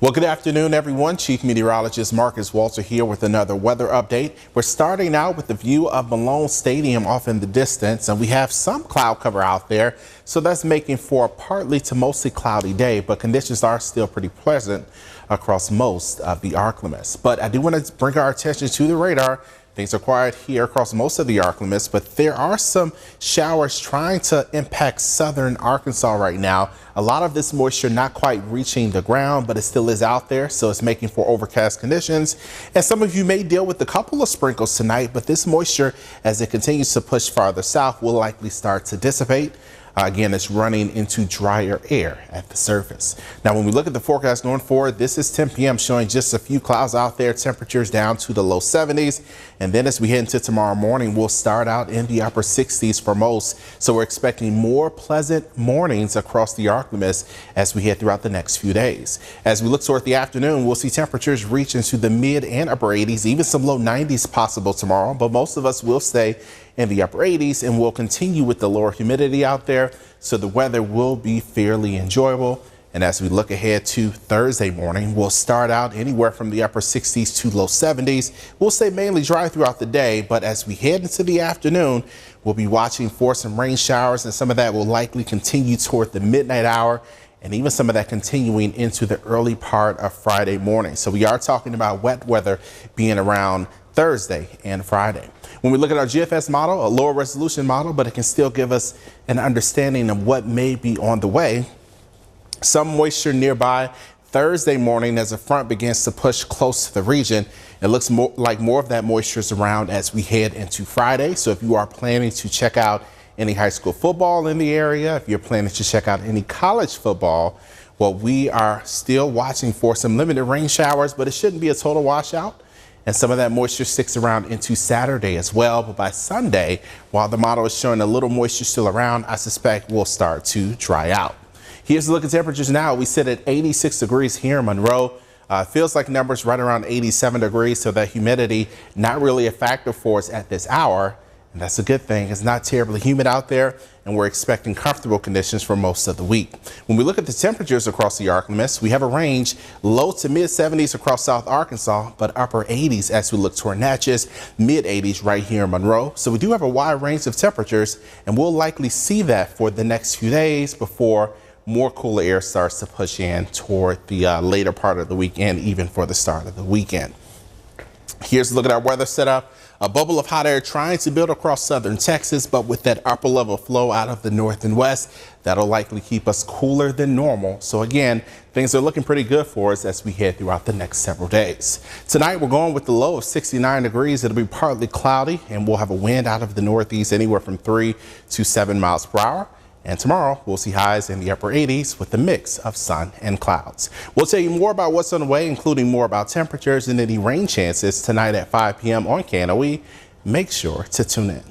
Well, good afternoon, everyone. Chief Meteorologist Marcus Walter here with another weather update. We're starting out with the view of Malone Stadium off in the distance, and we have some cloud cover out there. So that's making for a partly to mostly cloudy day, but conditions are still pretty pleasant across most of the arc limits. But I do want to bring our attention to the radar. Things are quiet here across most of the arc limits, but there are some showers trying to impact southern Arkansas right now. A lot of this moisture not quite reaching the ground, but it still is out there, so it's making for overcast conditions. And some of you may deal with a couple of sprinkles tonight, but this moisture, as it continues to push farther south, will likely start to dissipate. Again, it's running into drier air at the surface. Now, when we look at the forecast going forward, this is 10 p.m. showing just a few clouds out there, temperatures down to the low 70s. And then as we head into tomorrow morning, we'll start out in the upper 60s for most. So we're expecting more pleasant mornings across the arc limits as we head throughout the next few days. As we look toward the afternoon, we'll see temperatures reach into the mid and upper 80s, even some low 90s possible tomorrow. But most of us will stay in the upper 80s, and we'll continue with the lower humidity out there, so the weather will be fairly enjoyable. And as we look ahead to Thursday morning, we'll start out anywhere from the upper 60s to low 70s. We'll stay mainly dry throughout the day, but as we head into the afternoon, we'll be watching for some rain showers, and some of that will likely continue toward the midnight hour, and even some of that continuing into the early part of Friday morning. So we are talking about wet weather being around Thursday and Friday. When we look at our GFS model, a lower resolution model, but it can still give us an understanding of what may be on the way. Some moisture nearby Thursday morning as a front begins to push close to the region. It looks like more of that moisture is around as we head into Friday. So if you are planning to check out any high school football in the area, if you're planning to check out any college football, well, we are still watching for some limited rain showers, but it shouldn't be a total washout. And some of that moisture sticks around into Saturday as well. But by Sunday, while the model is showing a little moisture still around, I suspect we'll start to dry out. Here's a look at temperatures now. We sit at 86 degrees here in Monroe. Feels like numbers right around 87 degrees. So that humidity not really a factor for us at this hour. And that's a good thing. It's not terribly humid out there, and we're expecting comfortable conditions for most of the week. When we look at the temperatures across the arc limits, we have a range low to mid 70s across South Arkansas, but upper 80s as we look toward Natchez, mid 80s right here in Monroe. So we do have a wide range of temperatures, and we'll likely see that for the next few days before more cooler air starts to push in toward the later part of the weekend, even for the start of the weekend. Here's a look at our weather setup. A bubble of hot air trying to build across southern Texas, but with that upper level flow out of the north and west, that'll likely keep us cooler than normal. So again, things are looking pretty good for us as we head throughout the next several days. Tonight, we're going with the low of 69 degrees. It'll be partly cloudy, and we'll have a wind out of the northeast anywhere from 3 to 7 miles per hour. And tomorrow, we'll see highs in the upper 80s with a mix of sun and clouds. We'll tell you more about what's on the way, including more about temperatures and any rain chances tonight at 5 p.m. on KNOE. Make sure to tune in.